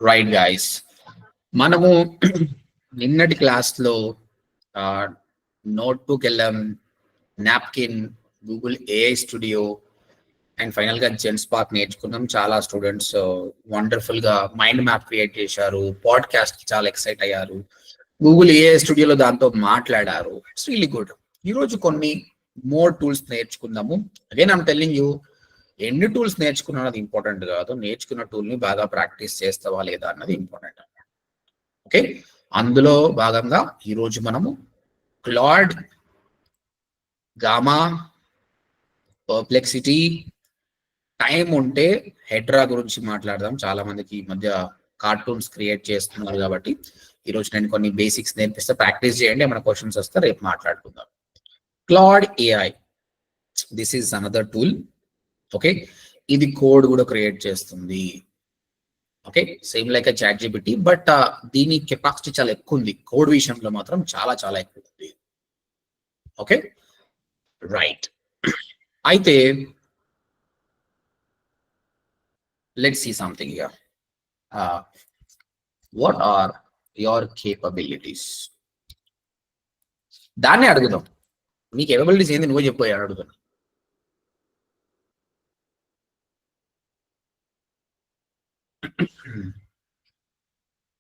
Right guys, మనము నిన్నటి క్లాస్లో నోట్బుక్ వెళ్ళాం, napkin, Google AI studio and final గా జెన్స్పార్క్ నేర్చుకున్నాం. చాలా స్టూడెంట్స్ వండర్ఫుల్ గా మైండ్ మ్యాప్ క్రియేట్ చేశారు, పాడ్కాస్ట్ కి చాలా ఎక్సైట్ అయ్యారు, గూగుల్ ఏఐ స్టూడియోలో దాంతో మాట్లాడారు. It's really good. ఈరోజు కొన్ని మోర్ టూల్స్ నేర్చుకుందాము. అగైన్ ఐమ్ టెల్లింగ్ యూ, ఎన్ని టూల్స్ నేర్చుకున్నా అన్నది ఇంపార్టెంట్ కాదు, నేర్చుకున్న టూల్ ని బాగా ప్రాక్టీస్ చేస్తావా లేదా అన్నది ఇంపార్టెంట్. ఓకే, అందులో భాగంగా ఈరోజు మనము క్లాడ్, గామా, పర్ప్లెక్సిటీ, టైం ఉంటే హెడ్రా గురించి మాట్లాడదాం. చాలా మందికి ఈ మధ్య కార్టూన్స్ క్రియేట్ చేస్తున్నారు కాబట్టి ఈరోజు నేను కొన్ని బేసిక్స్ నేర్పిస్తే ప్రాక్టీస్ చేయండి. మన క్వశ్చన్స్ వస్తే రేపు మాట్లాడుకుందాం. Claude AI, this is another tool. Okay, ఇది కోడ్ కూడా క్రియేట్ చేస్తుంది. Okay, same like ChatGPT, but దీని కెపాసిటీ చాలా ఎక్కువ ఉంది. కోడ్ విషయంలో మాత్రం చాలా చాలా ఎక్కువ ఉంది. ఓకే రైట్, అయితే let's see something here. What are your capabilities? దాన్ని అడుగుదాం. నీ కేపబిలిటీస్ ఏంది నువ్వు చెప్పాయి అడుగుతాను.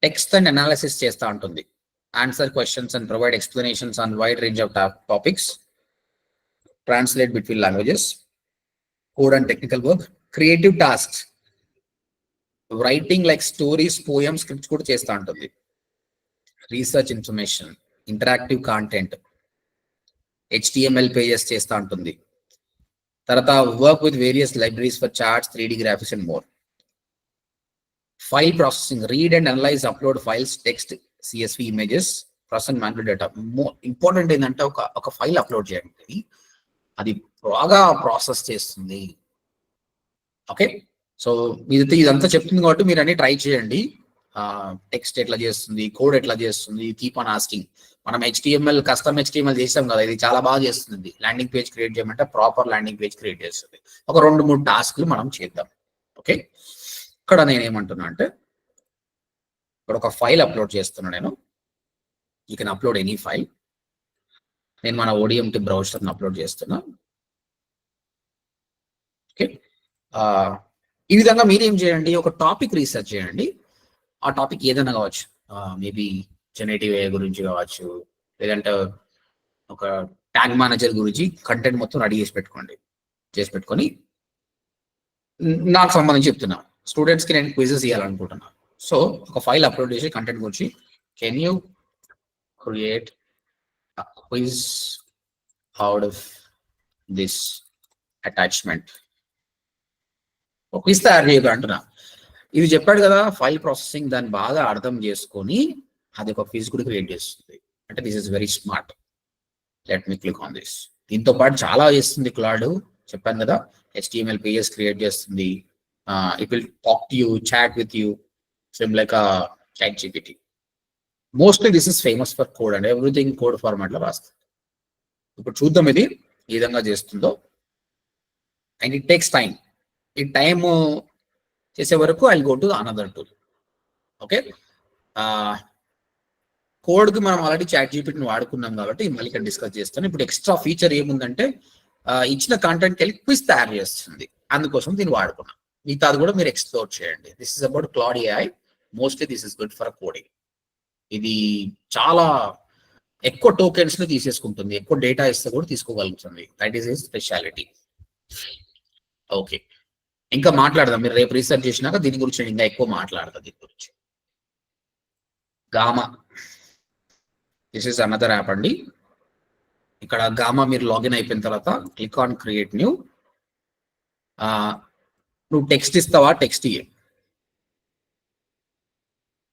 టెక్స్ట్ అండ్ అనాలిసిస్ చేస్తూ ఉంటుంది, answer questions and provide explanations on wide range of topics, translate between languages, code and technical work, creative tasks, writing like stories, poem, scripts కూడా చేస్తూ ఉంటుంది, research information, interactive content, HTML pages చేస్తూ ఉంటుంది. తర్వాత work with various libraries for charts, 3D graphics and more. File processing, read and analyse, upload files, text, CSV images, process manual data. Important ఏంటంటే ఒక file upload చేయండి, అది బాగా process చేస్తుంది. Okay, so ఇదంతా చెప్తుంది కాబట్టి మీరు అన్ని ట్రై చేయండి. టెక్స్ట్ ఎట్లా చేస్తుంది, కోడ్ ఎట్లా చేస్తుంది, కీప్ ఆన్ ఆస్కింగ్. మనం HTML కస్టమ్ HTML చేసాం కదా, ఇది చాలా బాగా చేస్తుంది. ల్యాండింగ్ పేజ్ క్రియేట్ చేయమంటే ప్రాపర్ ల్యాండింగ్ పేజ్ క్రియేట్ చేస్తుంది. ఒక 2-3 టాస్క్లు మనం చేద్దాం. ఓకే, ఇక్కడ నేనేమంటున్నా అంటే, ఇక్కడ ఒక ఫైల్ అప్లోడ్ చేస్తున్నా నేను. You can upload any file. నేను మన ODMT బ్రౌజర్ని అప్లోడ్ చేస్తున్నా. ఓకే, ఈ విధంగా మీరు ఏం చేయండి, ఒక టాపిక్ రీసెర్చ్ చేయండి. ఆ టాపిక్ ఏదైనా కావచ్చు, మేబీ జెనరేటివ్ AI గురించి కావచ్చు, లేదంటే ఒక ట్యాగ్ మేనేజర్ గురించి కంటెంట్ మొత్తం రెడీ చేసి పెట్టుకొని నాకు సంబంధించి చెప్తున్నా. స్టూడెంట్స్కి నేను క్విజెస్ ఇవ్వాలనుకుంటున్నా. సో ఒక ఫైల్ అప్లోడ్ చేసి కంటెంట్ గురించి, can you create quiz out of this attachment, ఒక క్విజ్ తయారు చేయదు అంటున్నా. ఇది చెప్పాడు కదా, ఫైల్ ప్రాసెసింగ్, దాన్ని బాగా అర్థం చేసుకొని అది ఒక క్విజ్ కూడా క్రియేట్ చేస్తుంది. అంటే this is very smart. Let me click on this. దీంతో పాటు చాలా చేస్తుంది క్లాడ్. చెప్పాను కదా, HTML పేజెస్ క్రియేట్ చేస్తుంది. It will talk to you, chat with you, same like ChatGPT. Mostly this is famous for code and everything code format లో రాస్తుంది. ఇప్పుడు చూద్దాం ఇది ఏ విధంగా చేస్తుందో. And it takes time. ఈ టైమ్ చేసే వరకు I go to another tool. Okay, కోడ్కి మనం ఆల్రెడీ చాట్ జీపీటీని వాడుకున్నాం కాబట్టి మళ్ళీ ఇక్కడ డిస్కస్ చేస్తాను. ఇప్పుడు ఎక్స్ట్రా ఫీచర్ ఏముందంటే, ఇచ్చిన కాంటెంట్కి వెళ్ళి క్విజ్ తయారు చేస్తుంది. అందుకోసం దీన్ని వాడుకున్నాం. మిగతాది కూడా మీరు ఎక్స్ప్లోర్ చేయండి. This is about Claude AI. Mostly this is good for coding. ఇది చాలా ఎక్కువ టోకెన్స్ ని తీసేసుకుంటుంది, ఎక్కువ డేటా ఇస్తే కూడా తీసుకోగలుగుతుంది. That is his speciality. Okay, ఇంకా మాట్లాడదాం. మీరు రేపు రీసెర్చ్ చేసినాక దీని గురించి నేను ఇంకా ఎక్కువ మాట్లాడతాను. దీని గురించి gamma, this is another app అండి. ఇక్కడ గామా మీరు లాగిన్ అయిపోయిన తర్వాత క్లిక్ ఆన్ క్రియేట్ న్యూ. నువ్వు టెక్స్ట్ ఇస్తావా, టెక్స్ట్ ఇయ్యి.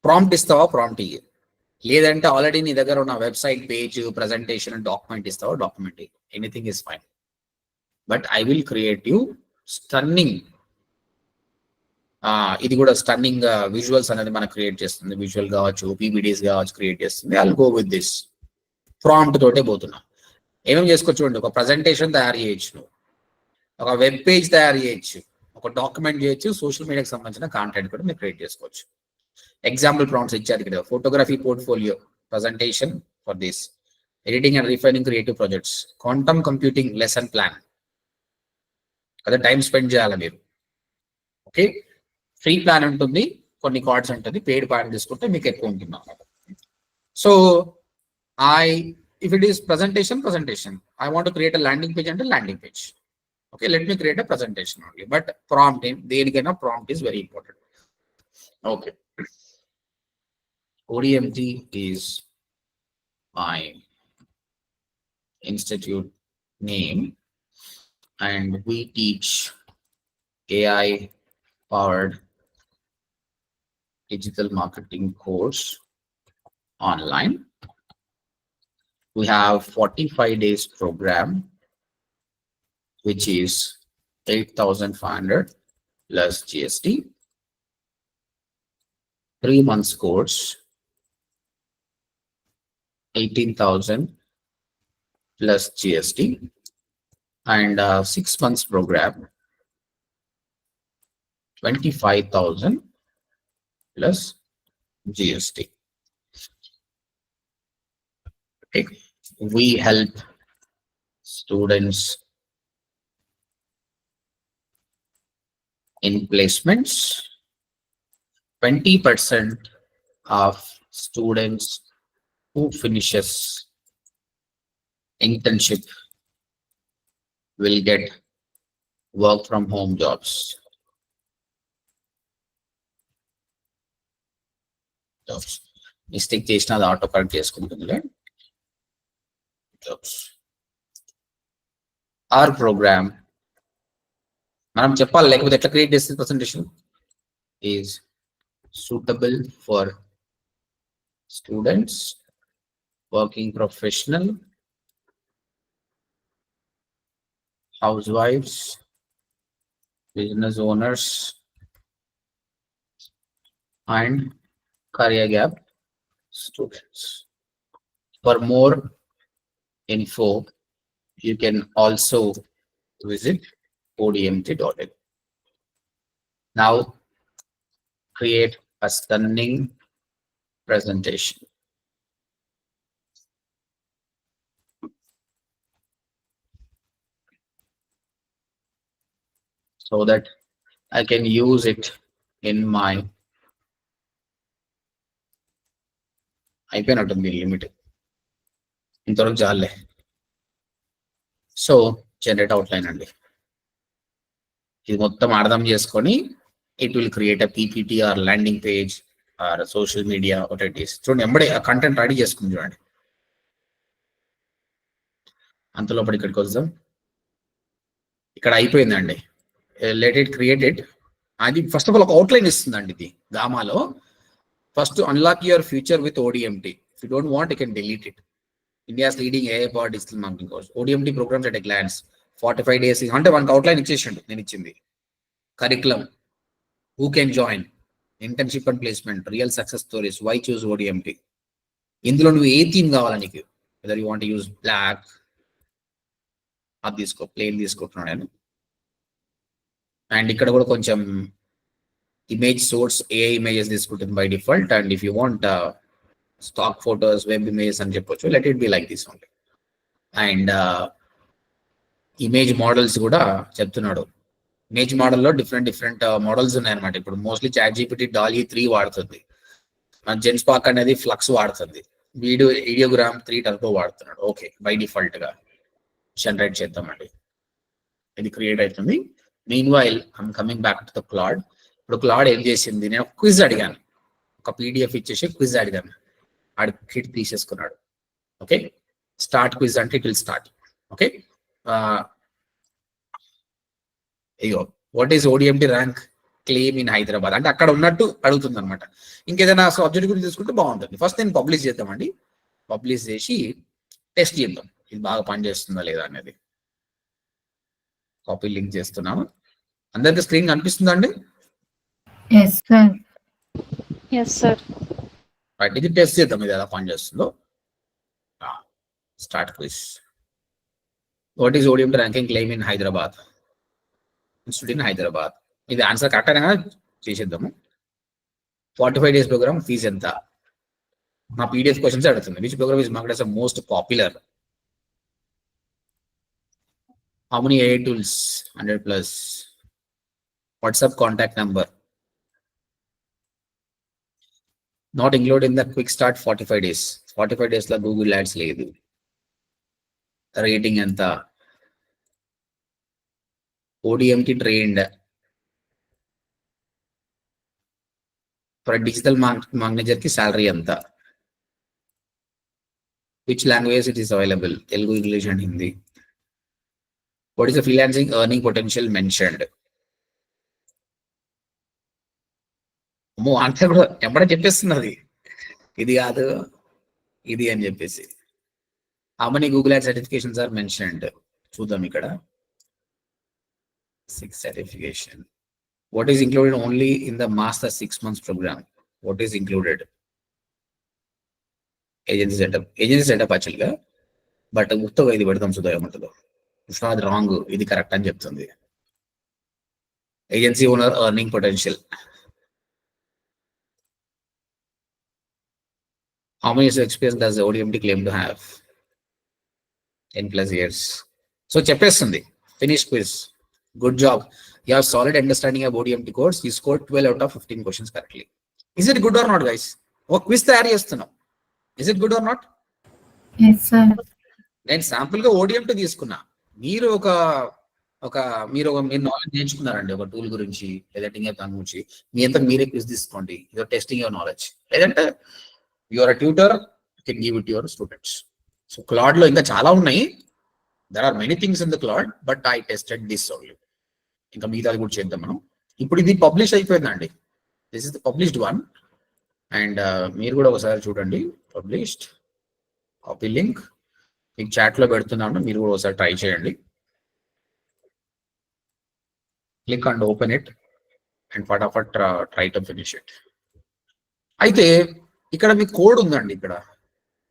ప్రాంప్ట్ ఇస్తావా, ప్రాంప్ట్ ఇయ్యి. లేదంటే ఆల్రెడీ నీ దగ్గర ఉన్న వెబ్సైట్ పేజ్, ప్రజెంటేషన్, డాక్యుమెంట్ ఇస్తావా, డాక్యుమెంట్ ఇయ్యి. Anything is fine. But I will create you stunning. ఇది కూడా స్టన్నింగ్ విజువల్స్ అనేది మనకు క్రియేట్ చేస్తుంది. విజువల్ కావచ్చు, PPTs కావచ్చు, క్రియేట్ చేస్తుంది. I will go with this. Prompt తోటే పోతున్నా. ఏమేమి చేసుకోవచ్చు చూడండి, ఒక ప్రజెంటేషన్ తయారు చేయొచ్చు, ఒక వెబ్ పేజ్ తయారు చేయొచ్చు, ఒక డాక్యుమెంట్ చేయొచ్చు, సోషల్ మీడియాకి సంబంధించిన కాంటెంట్ కూడా మీరు క్రియేట్ చేసుకోవచ్చు. ఎగ్జాంపుల్ ప్రాంప్ట్స్ ఇచ్చారు ఇక్కడ. Photography portfolio presentation for this, editing and refining creative projects, quantum computing lesson plan, అదే టైం స్పెండ్ చేయాలి మీరు. ఓకే, ఫ్రీ ప్లాన్ ఉంటుంది, కొన్ని కార్డ్స్ ఉంటుంది, పెయిడ్ ప్లాన్ తీసుకుంటే మీకు ఎక్కువ ఉంటుంది అన్నమాట. So if it is presentation, I want to create a landing page and a landing page. Okay, let me create a presentation only, but prompt is very important. Okay, ODMT is my institute name, and we teach AI powered digital marketing course online. We have 45 days program, which is 8,500 plus GST. 3 months course, 18,000 plus GST, and 6 months program, 25,000 plus GST. Okay. We help students in placements. 20% of students who finishes internship will get work from home jobs. Mistake చేసిన అది auto correct చేసుకుంటుందిలే. Our program, మనం చెప్పాలి లేకపోతే ఎట్లా create చేస్తుంది presentation, is suitable for students, working professional, housewives, business owners, and career gap students. For more info, you can also visit odmt.in. Now create a stunning presentation. So that I can use it in my అయిపోయినట్టుంది limit, ఇంతవరకు చాలే. So generate outline అండి, ఇది మొత్తం అర్థం చేసుకొని it will create a PPT or landing page or social media what it is. చూడండి ఎంబడే ఆ కంటెంట్ రెడీ చేసుకుని చూడండి. అంతలోపటి ఇక్కడికి వద్దాం, ఇక్కడ అయిపోయిందండి. Let it created. అది ఫస్ట్ ఆఫ్ ఆల్ ఒక అవుట్లైన్ ఇస్తుందండి ఇది గామాలో. First unlock your future with ODMT. If you don't want you can delete it. India's leading AI powered digital marketing course, ODMT programs at a glance, 45 days. అంటే మనకు outline ఇచ్చేసిండు, నేను ఇచ్చింది. Curriculum, who can join, internship and placement, real success stories, why choose ODMT. ఇందులో నువ్వు ఏ theme కావాలా నీకు, whether you want use black, అది తీసుకో, ప్లేన్ తీసుకుంటున్నాను నేను. అండ్ ఇక్కడ కూడా కొంచెం ఇమేజ్ సోర్స్ AI ఇమేజెస్ తీసుకుంటుంది by default. And if you want stock photos, web images అని చెప్పొచ్చు, let it be like this only. And image models కూడా చెప్తున్నాడు. ఇమేజ్ మోడల్లో డిఫరెంట్ మోడల్స్ ఉన్నాయన్నమాట. ఇప్పుడు మోస్ట్లీ ChatGPT DALL-E 3 వాడుతుంది, మన జెన్స్పాక్ అనేది ఫ్లక్స్ వాడుతుంది, వీడియోగ్రామ్ 3 టర్బో వాడుతున్నాడు. ఓకే, బై డిఫాల్ట్ గా జనరేట్ చేద్దామండి. ఇది క్రియేట్ అవుతుంది. Meanwhile I'm coming back to the Claude. ఇప్పుడు క్లాడ్ ఏం చేసింది, నేను క్విజ్ అడిగాను, ఒక PDF ఇచ్చేసి క్విజ్ అడిగాను, ఆడు కిట్ తీసేసుకున్నాడు. ఓకే, స్టార్ట్ క్విజ్ అంటే ఇట్ విల్ స్టార్ట్. ఓకే, అయ్యో what is ODMT rank claim in Hyderabad అంటే అక్కడ ఉన్నట్టు అడుగుతుంది అనమాట. ఇంకేదైనా సబ్జెక్ట్ గురించి తీసుకుంటే బాగుంటుంది. ఫస్ట్ నేను పబ్లిష్ చేద్దామండి, పబ్లిష్ చేసి టెస్ట్ చేద్దాం ఇది బాగా పనిచేస్తుందా లేదా అనేది. కాపీ లింక్ చేస్తున్నాము. అందరికి స్క్రీన్ కనిపిస్తుందా అండి? Yes, sir. Yes, sir. Right, ఇది టెస్ట్ చేద్దాం ఇది ఎలా పనిచేస్తుందో. Start quiz. What is ODMT ranking claim in Hyderabad, institute in Hyderabad. ఇది ఆన్సర్ కరెక్ట్ అయినా చేసేద్దాము. 45 days ప్రోగ్రామ్ ఫీజు ఎంత? నా పీడిఎఫ్ క్వశ్చన్స్ అడుగుతుంది. Which program is market as the most popular? How many AI tools? 100 plus. WhatsApp contact number not included in the quick start 45 days. 45 days la Google Ads లేదు. Rating ఎంత? ODMT trained for a digital manager కి salary ఎంత? Which language it is available? Telugu, English and Hindi. What is the freelancing earning potential mentioned? అమ్మో అంటే కూడా ఎప్పుడ చెప్పేస్తున్నది ఇది కాదు ఇది అని చెప్పేసి. How many Google ad certifications are mentioned? చూద్దాం ఇక్కడ. 6 certification. What is included only in the master 6 months program? What is included? Agency setup actually గా, బట్ గుర్తుగా ఇది పెడతాం చూద్దాం ఏమంటుందో. అది రాంగ్, ఇది కరెక్ట్ అని చెప్తుంది. Agency owner earning potential. How many years of experience does the ODMT claim to have? 10 plus years. So చెప్పేస్తుంది. Finish quiz. Good job. You have solid understanding of ODMT course. You scored 12 out of 15 questions correctly. Is it good or not, guys? ఒక quiz తయారు చేస్తున్నాం. Is it good or not? Yes, sir. నేను sample గా ODMT తీసుకున్నా. మీరు మీరు knowledge నేర్చుకున్నారండి ఒక tool గురించి లేదంటే ఇంకా దాని గురించి మీ అంతా మీరే క్విజ్ తీసుకోండి. You're testing your knowledge. లేదంటే your tutor can give it your students. So Claude లో ఇంకా చాలా ఉన్నాయి. There are many things in the Claude, but I tested this only. ఇంకా మిగతాది కూడా చేద్దాం మనం. ఇప్పుడు ఇది పబ్లిష్ అయిపోయిందండి. This is the published one. And మీరు కూడా ఒకసారి చూడండి. పబ్లిష్డ్ కాపీ లింక్ మీకు చాట్ లో పెడుతున్నాను, మీరు కూడా ఒకసారి ట్రై చేయండి. Click and open it and ఫటాఫట్ ట్రై టు ఫినిష్ ఇట్. అయితే ఇక్కడ మీ కోడ్ ఉందండి. ఇక్కడ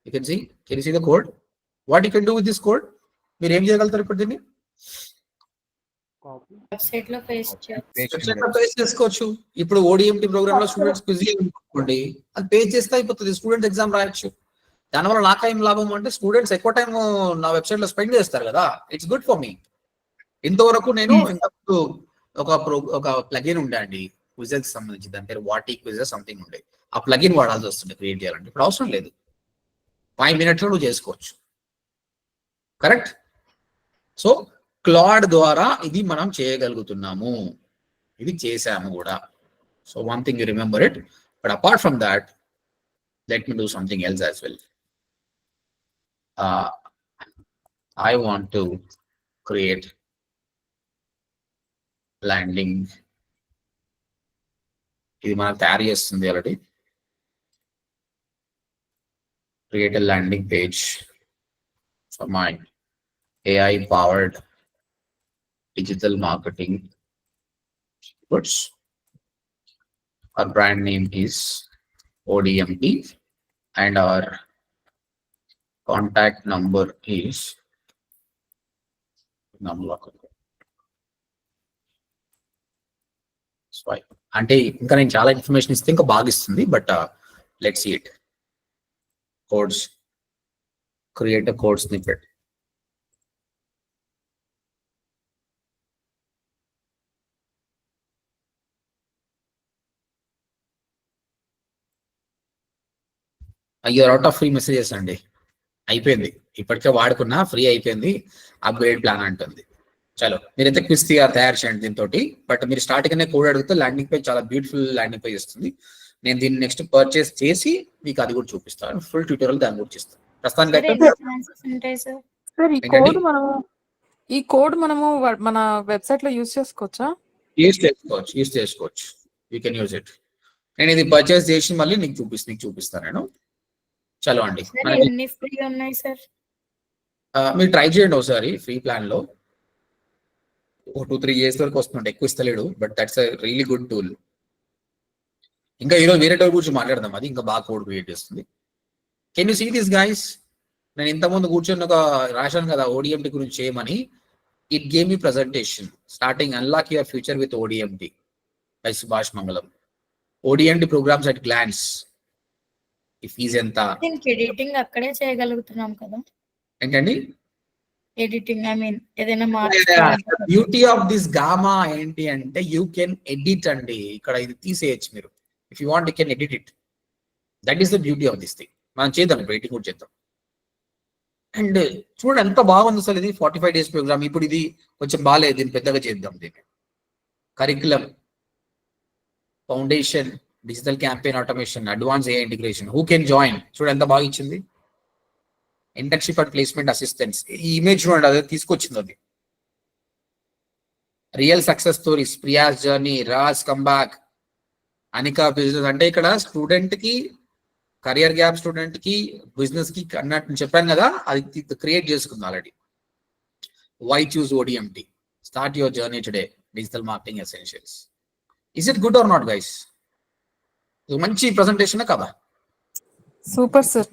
you can see the code. What you can do with this code? మీరు ఏం చేయగలుగుతారు ఇప్పుడు దీన్ని? వెబ్సైట్ లో పేస్ట్ చేసుకోవచ్చు. ఇప్పుడు ODMT ప్రోగ్రామ్ లో స్టూడెంట్స్ క్విజ్ అనుకోండి, అది పేజ్ చేస్తే అయిపోతుంది. స్టూడెంట్స్ ఎగ్జామ్ రాయొచ్చు. దానివల్ల నాకేం లాభం అంటే స్టూడెంట్స్ ఎక్కువ టైం నా వెబ్సైట్ లో స్పెండ్ చేస్తారు కదా. It's good for me. ఇంతవరకు నేను ఇంతకు ఒక ప్లగిన్ ఉండే అండి క్విజెస్ కి సంబంధించి, దాని పేరు వాటి క్విజెస్ సంథింగ్ ఉండే. ఆ ప్లగిన్ వాడాల్సి వస్తుంది క్రియేట్ చేయాలంటే. ఇప్పుడు అవసరం లేదు, 5 minutes లో నువ్వు చేసుకోవచ్చు. కరెక్ట్? సో క్లాడ్ ద్వారా ఇది మనం చేయగలుగుతున్నాము, ఇది చేసాము కూడా. So one thing you remember it. But apart from that, let me do something else as well. I want to create landing. ఇది మనం తయారు చేస్తుంది already. Create a landing page for my AI powered digital marketing goods. Our brand name is ODMT and our contact number is swipe. అంటే ఇంకా నేను చాలా information ఇస్తే ఇంకా బాగా ఇస్తుంది, but let's see it. Codes, create a code snippet. You're out of free messages అండి. అయిపోయింది, ఇప్పటికే వాడుకున్నా, ఫ్రీ అయిపోయింది. అప్గ్రేడ్ ప్లాన్ అంటుంది. చలో మీరైతే క్విజ్ తయారు చేయండి దీంతో. బట్ మీరు స్టార్టింగ్ కోడ్ అడిగితే ల్యాండింగ్ పేజ్ చాలా బ్యూటిఫుల్ ల్యాండింగ్ పేజ్ ఇస్తుంది. నేను దీన్ని నెక్స్ట్ పర్చేస్ చేసి మీకు అది కూడా చూపిస్తాను. ఫుల్ ట్యూటోరియల్ దాని గురించి ఇస్తాను. ప్రస్తుతానికి ఈ కోడ్ మనము మన వెబ్సైట్ లో యూజ్ చేసుకోవచ్చా? యూజ్ చేసుకోవచ్చు. You can use it. నేను ఇది పర్చేస్ చేసి మళ్ళీ నీకు చూపిస్తాను నేను. చలో అండి, మీరు ట్రై చేయండి ఒకసారి ఫ్రీ ప్లాన్ లో. 2-3 years వరకు వస్తుంటే ఎక్కువ ఇస్తలేడు, but that's a really good tool. ఇంకా ఈరోజు వేరే టూల్ గురించి మాట్లాడదాం, అది ఇంకా బాగా కోడ్ క్రియేట్ చేస్తుంది. Can you see this guys? నేను ఇంతకుముందు కూర్చొని రాశాను కదా ODMT గురించి చేయమని. It gave me presentation starting unlock your future with ODMT by Subhash Mangalam. ODMD programs at glance. ఈ ఫీజు ఎంత దీనికి ఎడిటింగ్ అక్కడే చేయగలుగుతున్నాం కదా, ఏంటండి? ఎడిటింగ్ ఐ మీన్ ఏదైనా మార్చుకోవాలంటే బ్యూటీ ఆఫ్ దిస్ గామా ఏంటి అంటే యూ కెన్ ఎడిట్ అండి. ఇక్కడ ఇది తీసేయచ్చు మీరు. If you want you can edit it. That is the beauty of this thing. మనం చేద్దాం, ఎడిటింగ్ కూడా చేద్దాం. అండ్ చూడండి ఎంత బాగుంది అసలు ఇది 45 days ప్రోగ్రామ్. ఇప్పుడు ఇది కొంచెం బాగాలేదు, దీన్ని పెద్దగా చేద్దాం. దీన్ని curriculum, foundation, digital campaign automation, advance AI integration. Who can join? చూడండి ఎంత బాగా ఇచ్చింది. Internship and placement assistants. ఈ ఇమేజ్ చూడండి, అదే తీసుకొచ్చింది అది. Real success stories, Priya's journey, Raj comeback, Anika business. అంటే ఇక్కడ స్టూడెంట్ కి, కరియర్ గ్యాప్ స్టూడెంట్ కి, బిజినెస్ కి అన్నట్టు చెప్పాను కదా, అది క్రియేట్ చేసుకుంది already. Why choose ODMT? Start your journey today, digital marketing essentials. Is it good or not guys? మంచి ప్రెజెంటేషన్ కదా? Super sir.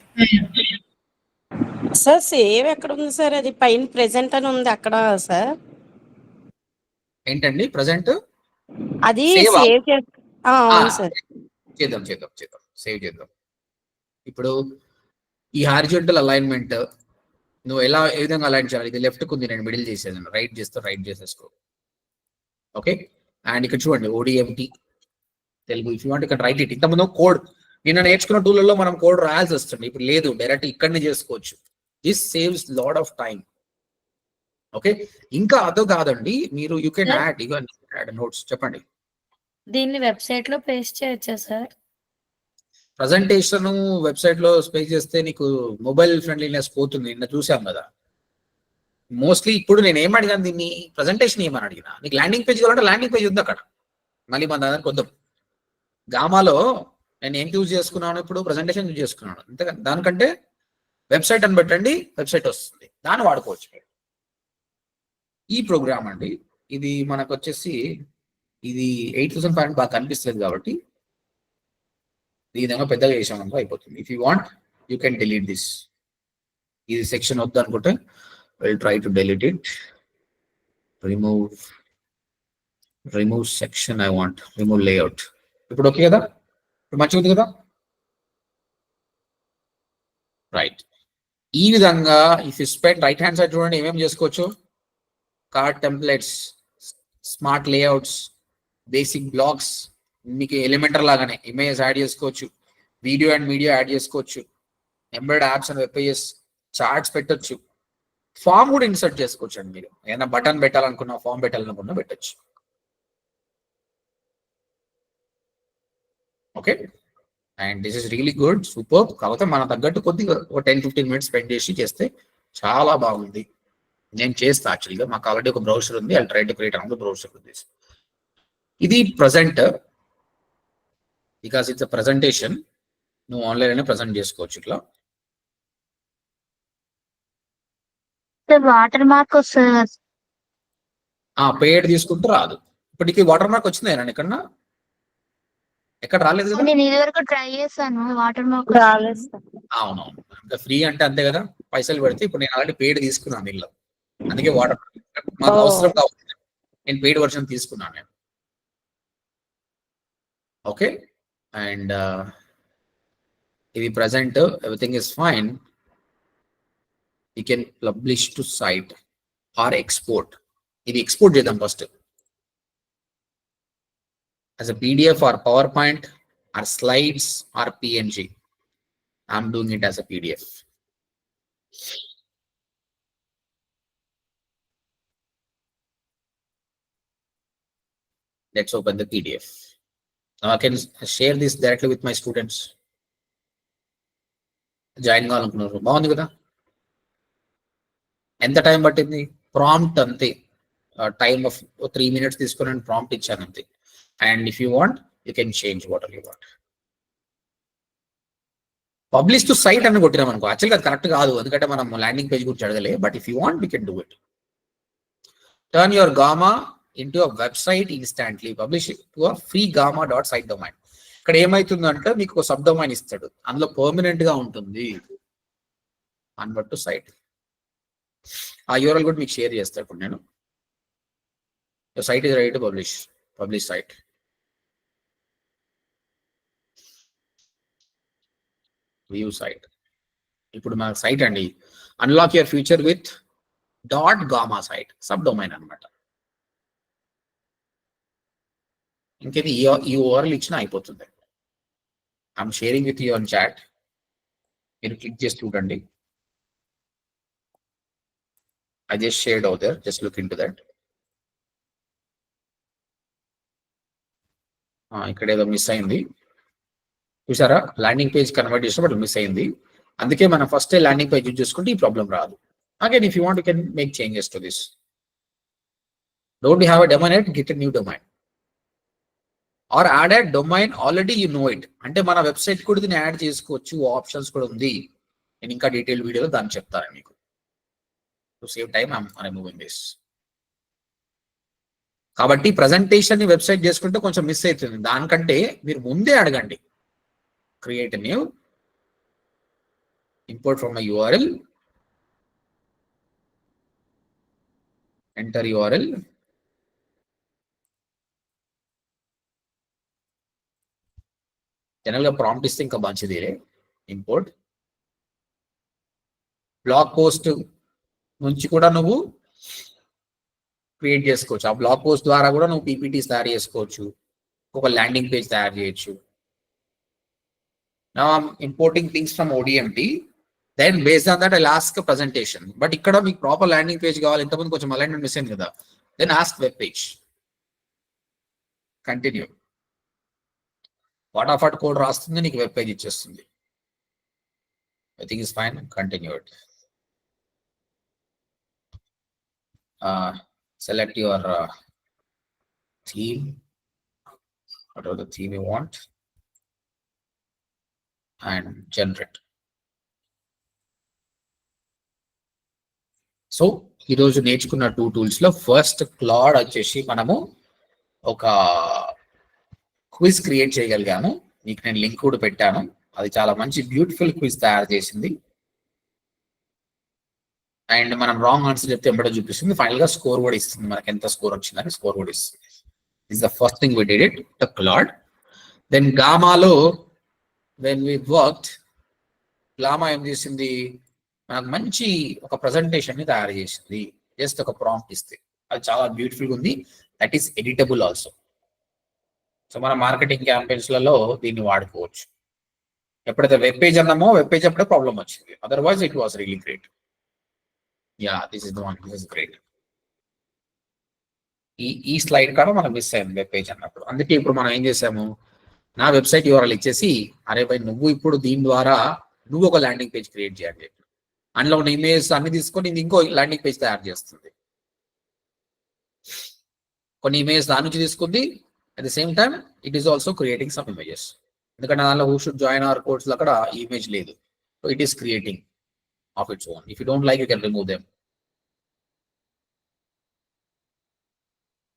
సార్ సేవ్ ఎక్కడ ఉంది సార్? అది పైన ప్రెసెంట్ అని ఉంది అక్కడ సార్. ఏంటండి ప్రెసెంట్? అది Save ఆ? సేవ్ అవును సార్. చేద్దాం చేద్దాం చేద్దాం, సేవ్ చేద్దాం. ఇప్పుడు ఈ హారిజాంటల్ అలైన్మెంట్ నువ్వు ఏ విధంగా అలైన్ చేయాలి? ఇది లెఫ్ట్ కుంది, నేను మిడిల్ చేసేది. రైట్ చేస్తే రైట్ చేసేసుకో. ఓకే. అండ్ ఇక్కడ చూడండి ODMT Telugu. If you want ఇక్కడ రైట్ ఇట్. ఇంతకుముందు కోడ్ నిన్న నేర్చుకున్న టూల్లో మనం కోడ్ రాయాల్సి వస్తుంది. ఇప్పుడు లేదు, డైరెక్ట్ ఇక్కడనే చేసుకోవచ్చు. This saves lot of time. Okay. ఇంకా అదో కాదండి, మీరు యూ కెన్ యాడ్ నోట్స్. చెప్పండి. దీన్ని వెబ్సైట్ లో పేస్ట్ చేయొచ్చా సార్? ప్రజెంటేషన్ వెబ్సైట్ లో స్పేస్ చేస్తే నీకు మొబైల్ ఫ్రెండ్లీనెస్ పోతుంది. నిన్న చూసాం కదా. మోస్ట్లీ ఇప్పుడు నేను ఏం అడిగాను, దీన్ని ప్రజెంటేషన్ ఏమని అడిగినా. నీకు ల్యాండింగ్ పేజ్ కావాలంటే ల్యాండింగ్ పేజ్ ఉంది అక్కడ. మళ్ళీ మన దానికి వద్దాం. గామాలో నేను ఏం యూజ్ చేసుకున్నాను, ఇప్పుడు ప్రజెంటేషన్ యూజ్ చేసుకున్నాను. అంతే. దానికంటే వెబ్సైట్ అని పెట్టండి, వెబ్సైట్ వస్తుంది, దాన్ని వాడుకోవచ్చు. ఈ ప్రోగ్రామ్ అండి, ఇది మనకు వచ్చేసి ఇది 8500 బాగా కనిపిస్తుంది కాబట్టి ఈ విధంగా పెద్దగా చేసామనుకో అయిపోతుంది. If you want you can delete this. ఇది సెక్షన్ వద్దు అనుకుంటే will try to delete it. Remove section. I want remove layout. ఇప్పుడు ఓకే కదా? ఇప్పుడు మంచిగా ఉంది కదా? రైట్. ఈ విధంగా if you spend right hand side చూడండి ఏమేమి చేసుకోవచ్చు. Card templates, smart layouts, basic blogs, మీకు ఎలిమెంటర్ లాగానే ఇమేజ్ యాడ్ చేసుకోవచ్చు, వీడియో అండ్ మీడియా యాడ్ చేసుకోవచ్చు, embedded apps and web pages, charts పెట్టొచ్చు, ఫామ్ కూడా ఇన్సర్ట్ చేసుకోవచ్చు అండి. మీరు ఏదైనా బటన్ పెట్టాలనుకున్నా, ఫామ్ పెట్టాలనుకున్నా పెట్టచ్చు. Okay. And this is really good, super. కాకపోతే మన తగ్గట్టు కొద్దిగా ఒక 10-15 minutes స్పెండ్ చేస్తే చాలా బాగుంది. నేను చేస్తా యాక్చువల్గా. మాకు ఆల్రెడీ ఒక బ్రౌజర్ ఉంది. I try to create another browser with this. ఇది present, because it's a presentation. నువ్వు ఆన్లైన్ అయినా ప్రజెంట్ చేసుకోవచ్చు. ఇట్లా వాటర్ మార్క్ వస్తుంది. పేడ్ తీసుకుంటూ రాదు. ఇప్పటికి వాటర్ మార్క్ వచ్చింది ఇక్కడ ఎక్కడ రాలేదు కదా? నేను ఇది వరకు ట్రై చేశాను, వాటర్ మార్క్ రాలేదు సార్. అవునవును. ఇంకా ఫ్రీ అంటే అంతే కదా, పైసలు పెడితే. ఇప్పుడు నేను ఆల్రెడీ పేడ్ తీసుకున్నాను దీనిలో, అందుకే వాటర్ మాకు అవసరం కావాలి. నేను పెయిడ్ వర్షన్ తీసుకున్నాను నేను. ఓకే. అండ్ ఇది present, everything is fine. You can publish to site or export. ఇది ఎక్స్పోర్ట్ చేద్దాం first as a PDF or PowerPoint or slides or PNG. I'm doing it as a PDF. Let's open the PDF. Now I can share this directly with my students. Join కావాలనుకున్నారు, బాగుంది కదా? ఎంత time పట్టింది? Prompt అంతే, time of 3 minutes తీసుకుని prompt ఇచ్చాను అంతే. And if you want, you can change whatever you want. Publish to site అని కొట్టినాం అనుకో, యాక్చువల్గా అది కరెక్ట్ కాదు, ఎందుకంటే మనం ల్యాండింగ్ పేజ్ గురించి అడగలే. But if you want you can do it. Turn your gamma into a website instantly. Publish to a free gamma.site domain. ఇక్కడ ఏమైతుందంటే మీకు ఒక సబ్ డొమైన్ ఇస్తాడు, అందులో పర్మనెంట్ గా ఉంటుంది. Convert to site. ఆ యూఆర్ఎల్ కూడా మీకు షేర్ చేస్తాను ఇప్పుడు నేను. Site is ready to publish site. View site. ఇప్పుడు మన సైట్ అండి, unlock your future with .gamma site subdomain అనమాట. ఇంకేది ఈ ఓవర్లు ఇచ్చినా అయిపోతుంది. I'm sharing with you on chat. మీరు క్లిక్ చేసి చూడండి. I just shared over there. Just look into that. ఇక్కడ ఏదో మిస్ అయింది చూసారా, ల్యాండింగ్ పేజ్ కన్వర్ట్ చేసినప్పుడు మిస్ అయింది. అందుకే మనం ఫస్ట్ ల్యాండింగ్ పేజ్ యూజ్ చేసుకుంటే ఈ ప్రాబ్లం రాదు. Again if you want you can make changes to this. Don't have a domain at, get a new domain or add a domain already you know it. అంటే మన website కూడా దీన్ని add చేసుకోవచ్చు, options కూడా ఉంది. నేను ఇంకా డీటెయిల్ వీడియోలో దాన్ని చెప్తాను మీకు. To save time I'm removing this. కాబట్టి ప్రజెంటేషన్ ని వెబ్సైట్ చేసుకుంటే కొంచెం మిస్ అవుతుంది. దానికంటే మీరు ముందే అడగండి, create new, import from URL, enter URL, general గా ప్రాంప్ట్ ఇస్తే ఇంకా మంచిది. ఇంపోర్ట్ బ్లాగ్ పోస్ట్ నుంచి కూడా నువ్వు క్రియేట్ చేసుకోవచ్చు. ఆ బ్లాగ్ పోస్ట్ ద్వారా కూడా నువ్వు పీపీటీస్ తయారు చేసుకోవచ్చు, ఒక ల్యాండింగ్ పేజ్ తయారు చేయొచ్చు. Now I'm importing things from ODMT. Then based on that I'll ask a presentation. But ఇక్కడ మీకు ప్రాపర్ ల్యాండింగ్ పేజ్ కావాలి. ఇంతకుముందు కొంచెం అలైన్మెంట్ మిస్ అయింది కదా. Then ask web page. Continue. వాటాఫాట్ కోడ్ రాస్తుంది, నీకు వెబ్ పేజ్ ఇచ్చేస్తుంది. I think it's fine. Continue it. Select your theme, whatever the theme you want, and generate. So ఈరోజు నేర్చుకున్న 2 tools లో ఫస్ట్ క్లాడ్ వచ్చేసి మనము ఒక క్విజ్ క్రియేట్ చేయగలిగాము. మీకు నేను లింక్ కూడా పెట్టాను. అది చాలా మంచి బ్యూటిఫుల్ క్విజ్ తయారు చేసింది. అండ్ మనం రాంగ్ ఆన్సర్ చెప్తే ఎంబడే చూపిస్తుంది. ఫైనల్ గా స్కోర్ కూడా ఇస్తుంది, మనకి ఎంత స్కోర్ వచ్చిందని స్కోర్ కూడా ఇస్తుంది. Is the first thing we did it, the Claude. Then గామాలో వెన్ వి వర్క్డ్, గామా ఏం చేసింది, మనకు మంచి ఒక ప్రజెంటేషన్ ని తయారు చేసింది. జస్ట్ ఒక ప్రాంప్ట్ ఇస్తే అది చాలా బ్యూటిఫుల్ గా ఉంది. That is editable also. So మన మార్కెటింగ్ క్యాంపెయిన్స్ లలో దీన్ని వాడుకోవచ్చు. ఎప్పుడైతే వెబ్ పేజ్ అన్నామో, వెబ్ పేజ్ అప్పుడే ప్రాబ్లం వచ్చింది. Otherwise it was really great. Yeah, this is the one. This is great. ఈ స్లైడ్ కాడ మనం మిస్ అయింది వెబ్ పేజ్ అన్నప్పుడు. అందుకే ఇప్పుడు మనం ఏం చేసాము, నా వెబ్సైట్ యూఆర్ఎల్ ఇచ్చేసి, అరే భయ్ నువ్వు ఇప్పుడు దీని ద్వారా నువ్వు ఒక ల్యాండింగ్ పేజ్ క్రియేట్ చేయండి. అందులో ఉన్న ఇమేజ్ అన్ని తీసుకొని ఇది ఇంకో ల్యాండింగ్ పేజ్ తయారు చేస్తుంది. కొన్ని ఇమేజ్ దాని నుంచి తీసుకుంది. At the same time it is also creating some images. ఎందుకంటే దానిలో who should join hour course అక్కడ ఈ ఇమేజ్ లేదు. So it is creating of its own. If you don't like, you can remove them.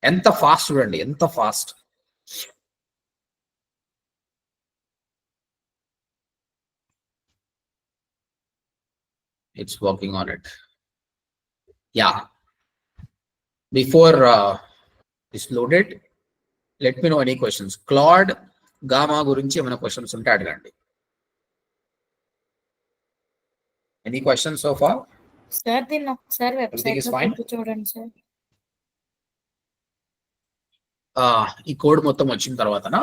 ఎంత fast చూడండి, ఎంత fast. It's working on it. Yeah. Before it's loaded, let me know any questions. Claude, Gamma గురించి ఏమైనా questions ఉంటే అడగండి. Any questions so far? Sir దీన్ని ఒకసారి Everything is website లో fine? పెట్టి చూడండి సార్. ఈ కోడ్ మొత్తం వచ్చిన తర్వాతనా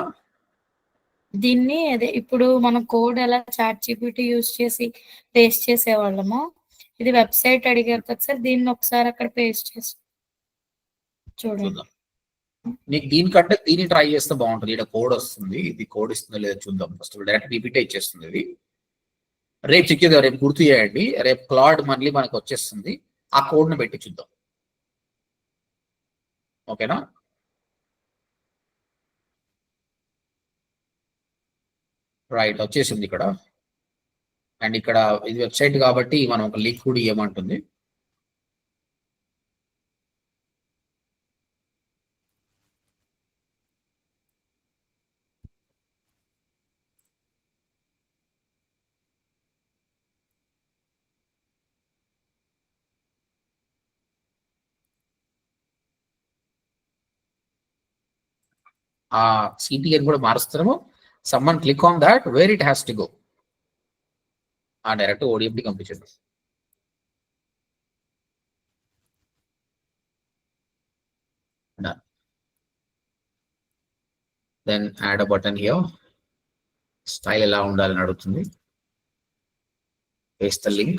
దీన్ని అదే ఇప్పుడు మనం కోడ్ ఎలా చాట్ జీపీటీ యూజ్ చేసి పేస్ట్ చేసేవాళ్ళమో, ఇది వెబ్సైట్ అడిగారు కదా సార్, దీన్ని ఒకసారి అక్కడ పేస్ట్ చేసి చూడండి. చూద్దాం. నీకు దీనికంటే దీన్ని ట్రై చేస్తే బాగుంటుంది. ఇక్కడ కోడ్ వస్తుంది, ఇది కోడ్ ఇస్తుందో లేదో చూద్దాం. ఫస్ట్ డైరెక్ట్ పీపీటీ ఇచ్చేస్తుంది ఇది. రేపు చెక్ చేద్దాం, రేపు గుర్తు చేయండి. రేపు క్లాడ్ మళ్ళీ మనకు వచ్చేస్తుంది, ఆ కోడ్ ను పెట్టి చూద్దాం. ఓకేనా? రైట్, వచ్చేసింది ఇక్కడ. అండ్ ఇక్కడ ఇది వెబ్సైట్ కాబట్టి మనం ఒక లింక్ కూడా ఇవ్వమంటుంది. ఆ సిటిఎన్ కూడా మారుస్తున్నాము. Someone click on that where it has to go. Direct ODMT పంపించండి. Done. Then add a button here. Style ఎలా ఉండాలని అడుగుతుంది. Paste the link.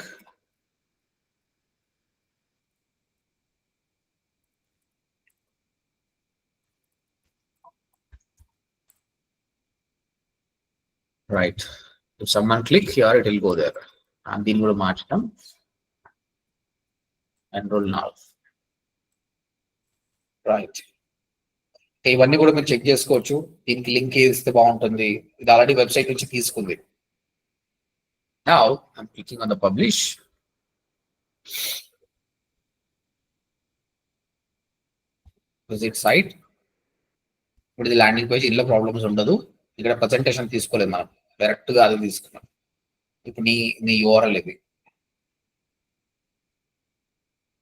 Right. If someone click here, it will go there. And దీన్ని కూడా మార్చడం. Enroll now. Right, ఇవన్నీ కూడా మీరు చెక్ చేసుకోవచ్చు. దీనికి లింక్ ఇస్తే బాగుంటుంది. ఇది ఆల్రెడీ వెబ్సైట్ నుంచి తీసుకుంది. Now I'm clicking on the publish. Visit site. ఇప్పుడు ఇది ల్యాండింగ్ పేజ్. ఇందులో ప్రాబ్లమ్స్ ఉండదు. ఇక్కడ ప్రజెంటేషన్ తీసుకోలేదు, మనం డైరెక్ట్ గా అది తీసుకున్నాం. ఇప్పుడు నీ యూఆర్ఎల్ ఇది.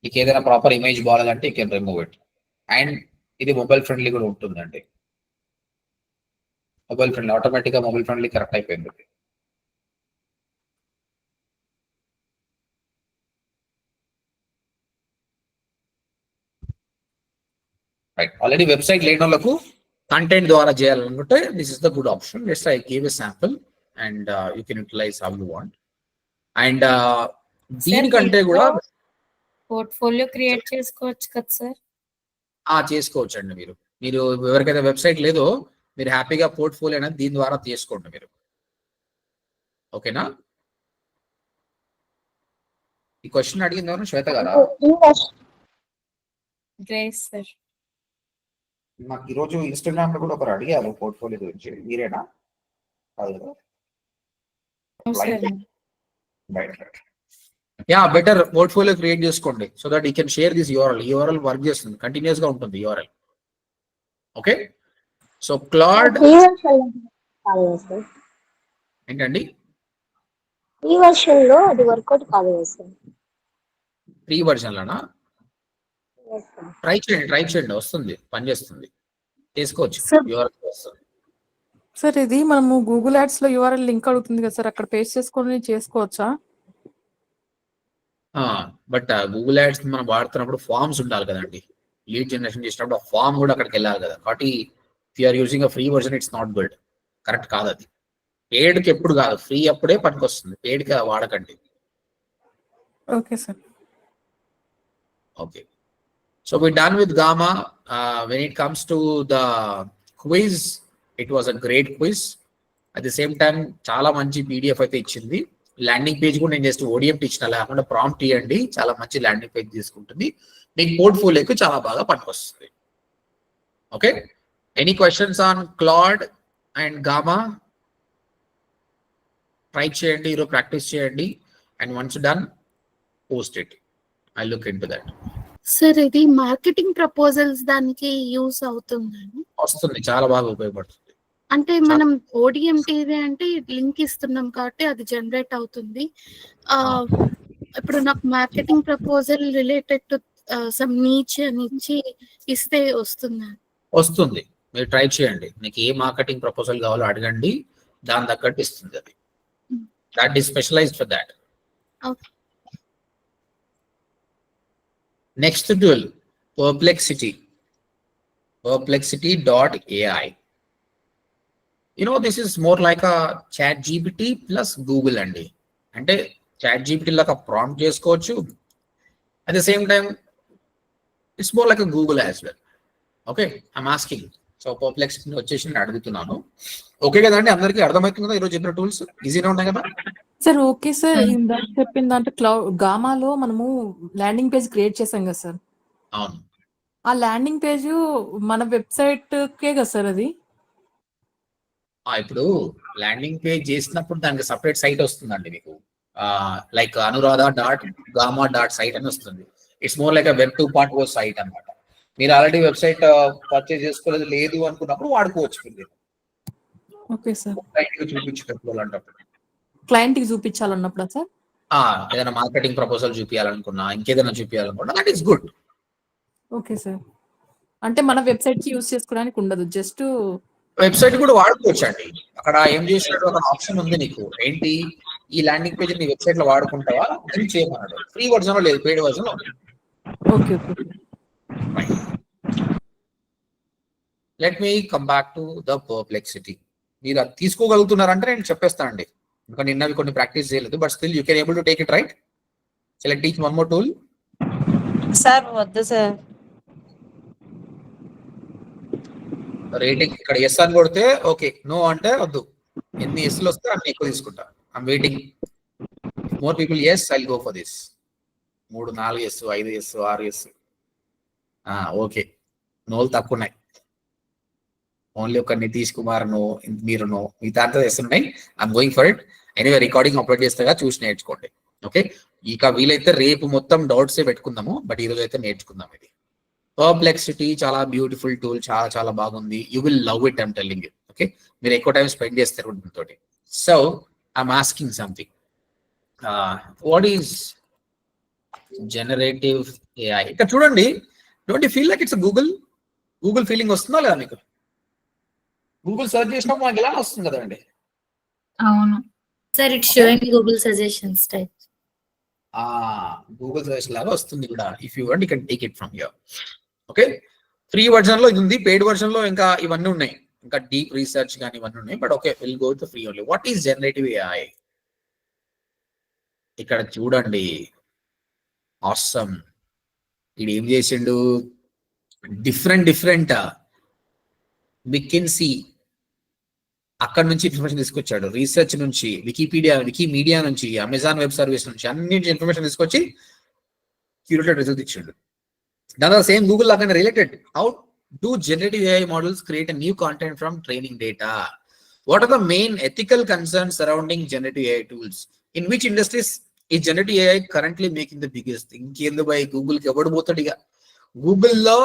నీకు ఏదైనా ప్రాపర్ ఇమేజ్ బాగాలంటే you can remove it. And ఇది మొబైల్ ఫ్రెండ్లీ కూడా ఉంటుందండి. మొబైల్ ఫ్రెండ్లీ, ఆటోమేటిక్ గా మొబైల్ ఫ్రెండ్లీ కరెక్ట్ అయిపోయింది. రైట్, ఆల్రెడీ వెబ్సైట్ లేని వాళ్ళకు కంటెంట్ ద్వారా చేయాలనుకుంటే this is the good option. Just I give a sample and you can utilize how you want. And దీనికంటే కూడా పోర్ట్ఫోలియో క్రియేట్ చేసుకోవచ్చు కదా సార్? చేసుకోవచ్చు అండి. మీరు ఎవరికైతే వెబ్సైట్ లేదో మీరు హ్యాపీగా పోర్ట్ఫోలియో అనేది దీని ద్వారా తీసుకోండి మీరు. ఓకేనా? ఈ క్వశ్చన్ అడిగింది ఎవరు? శ్వేత గారా? సార్, నాకు ఈరోజు ఇన్స్టాగ్రామ్ లో కూడా ఒకరు అడిగారు పోర్ట్ఫోలియో గురించి. మీరేనా? యా, బెటర్ పోర్ట్ఫోలియో క్రియేట్ చేసుకోండి so that you can share this URL work చేస్తుంది, కంటిన్యూస్ గా ఉంటుంది యూఆర్ఎల్. ఓకే, సో క్లాడ్ ఏంటండి? ఈ వర్షన్ లో అది వర్కౌట్ కాలేదు సార్. ఫ్రీ వర్షన్ లోనా? ట్రై చేయండి, వస్తుంది, పనిచేస్తుంది, చేసుకోవచ్చు. యూఆర్ఎల్ వస్తుంది. సార్ ఇది మనము గూగుల్ యాడ్స్ లో యూఆర్ఎల్ లింక్ అడుగుతుంది కదా సార్, అక్కడ పేస్ట్ చేసుకొని చేసుకోవచ్చా? బట్ గూగుల్ యాడ్స్ మనం వాడుతున్నప్పుడు ఫార్మ్స్ ఉండాలి కదండి. లీడ్ జనరేషన్ చేసినప్పుడు ఆ ఫార్మ్ కూడా అక్కడికి వెళ్ళాలి కదా. కాబట్టి if you're using a free version it's not good, correct కాదు అది. పేడ్కి ఎప్పుడు కాదు, ఫ్రీ అప్పుడే పనికి వస్తుంది, పేడ్కి వాడకండి. Okay sir. Okay, so we're done with Gamma. When it comes to the quiz, it was a great quiz. At the same time చాలా మంచి పీడిఎఫ్ అయితే ఇచ్చింది. ల్యాండింగ్ పేజ్ కూడా నేను జస్ట్ ఓడిఎం ఇచ్చిన, లేకుండా ప్రాంప్ట్ ఇవ్వండి, చాలా మంచి ల్యాండింగ్ పేజ్ తీసుకుంటుంది. మీకు పోర్ట్ఫోలియోకి చాలా బాగా పనికొస్తుంది. Okay, any questions on Claude and Gamma? Try చేయండి, ఈరోజు ప్రాక్టీస్ చేయండి. And once done post it, I look into that. Sir, ఇది మార్కెటింగ్ ప్రపోజల్స్ దానికి యూస్ అవుతుందండి? వస్తుంది, చాలా బాగా ఉపయోగపడుతుంది. అంటే మనం ఓడిఎంటీవీ అంటే లింక్ ఇస్తున్నాం కాబట్టి అది జనరేట్ అవుతుంది. ఇప్పుడు నాకు marketing proposal related to some niche అని ఇచ్చి ఇస్తే వస్తుంది. మీరు ట్రై చేయండి, మీకు ఏ మార్కెటింగ్ ప్రపోజల్ కావాలో అడగండి, దాని తగ్గట్టు ఇస్తుంది అది. That is specialized for that. Next tool perplexity.ai. This is more like a ChatGPT plus Google అండి. అంటే ChatGPT లాగా ప్రాంప్ట్ చేసుకోవచ్చు. At the same time it's more like Google as well. Okay, I'm asking. So Perplexity వచ్చేసి నేను అడుగుతున్నాను. Okay కదండి, అందరికీ అర్థమవుతుంది కదా? ఈరోజు చెప్పిన టూల్స్ ఈజీగా ఉంటాయి కదా సార్? ఓకే సార్, ఇందాక చెప్పిన దాంట్లో గామాలో మనము ల్యాండింగ్ పేజ్ క్రియేట్ చేసాం కదా సార్. అవును, ఆ ల్యాండింగ్ పేజ్ మన వెబ్సైట్ కే కదా సార్ అది? ఇప్పుడు ల్యాండింగ్ పేజ్ చేసినప్పుడు దానికి సపరేట్ సైట్ వస్తుందండి మీకు. లైక్ anuradha.gamma.site అని వస్తుంది. It's more like web 2.0 site అనమాట. మీరు ఆల్రెడీ వెబ్సైట్ పర్చేజ్ చేసుకోలేదు లేదు అనుకున్నప్పుడు వాడుకోవచ్చు. ఓకే సార్, క్లయింట్ కి చూపించాలన్నప్పుడు సార్, ఏదైనా మార్కెటింగ్ ప్రపోజల్ చూపించాలనుకున్నా, ఇంకేదైనా చూపించాలనుకున్నా, that is good. Okay sir, అంటే మన వెబ్సైట్ కి యూజ్ చేసుకోవడానికి ఉండదు, జస్ట్ వెబ్సైట్ కూడా వాడుకోవచ్చు అండి. అక్కడ ఏం చేసినట్టు ఒక ఆప్షన్ ఉంది నీకు. ఏంటి, ఈ ల్యాండింగ్ పేజ్ నీ వెబ్సైట్ లో వాడుకుంటావా లింక్ చేయమన్నాడు. ఫ్రీ వర్జన్ లో లేదు, పెయిడ్ వర్జన్ లో ఉంది. Okay okay. Let me come back to the Perplexity. మీరు అది తీసుకోగలుగుతున్నారంటే నేను చెప్పేస్తానండి, ఇంకా నిన్నవి కొన్ని ప్రాక్టీస్ చేయలేదు, but still you can able to take it right. Select teach one more tool. Sir వద్దు సార్. రేటింగ్ ఇక్కడ ఎస్ అని కొడితే ఓకే, నో అంటే వద్దు. ఎన్ని ఎస్లు వస్తే అన్ని ఎక్కువ తీసుకుంటా. I'm waiting. More people yes I go for this. 3, 4 yes, 5 yes, 6 yes. Okay, నోలు తక్కువ ఉన్నాయి. ఓన్లీ ఒక నితీష్ కుమార్ నో, మీరు నో, మిగతా అంతా ఎస్ ఉన్నాయి. I'm going for it. Anyway recording upload చేస్తాగా చూసి నేర్చుకోండి. ఓకే, ఇక వీలైతే రేపు మొత్తం డౌట్సే పెట్టుకుందాము, బట్ ఈరోజు అయితే నేర్చుకుందాం. ఇది పర్ప్లెక్సిటీ చాలా బ్యూటిఫుల్ టూల్, చాలా చాలా బాగుంది. You will love it, I'm telling you. Okay, మీరు ఎక్కువ టైం స్పెండ్ చేస్తారు దీంతో. So I'm asking something. What is generative AI? ఇక్కడ చూడండి, don't you feel like it's Google feeling వస్తుందా లేదా మీకు? గూగుల్ సెర్చ్ చేసినప్పుడు మనకి ఇలా వస్తుంది కదండి. అవును sir, it's sowing Google suggestions type. Google suggestion లాగా వస్తుంది కూడా. If you want you can take it from here. Okay, free version లో ఇది ఉంది, పెయిడ్ వర్జన్ లో ఇంకా ఇవన్నీ ఉన్నాయి, ఇంకా డీప్ రీసెర్చ్ కానీ ఇవన్నీ ఉన్నాయి. But okay, will go to free only. What is generative AI? ఇక్కడ చూడండి, ఆసమ్. ఇది ఏం చేసిండు? డిఫరెంట్ McKinsey అక్కడ నుంచి ఇన్ఫర్మేషన్ తీసుకొచ్చాడు, రీసెర్చ్ నుంచి, వికీమీడియా నుంచి, అమెజాన్ వెబ్ సర్వీస్ నుంచి, అన్నింటి ఇన్ఫర్మేషన్ తీసుకొచ్చి క్యూరేటెడ్ రిజల్ట్ ఇచ్చాడు. దాని సేమ్ గూగుల్ లాగానే related. How do generative AI models create a new content from training data? What are the main ethical concerns surrounding generative AI tools? In which industries is generative AI currently making the biggest thing? By Google ki evadu potadiga Google lo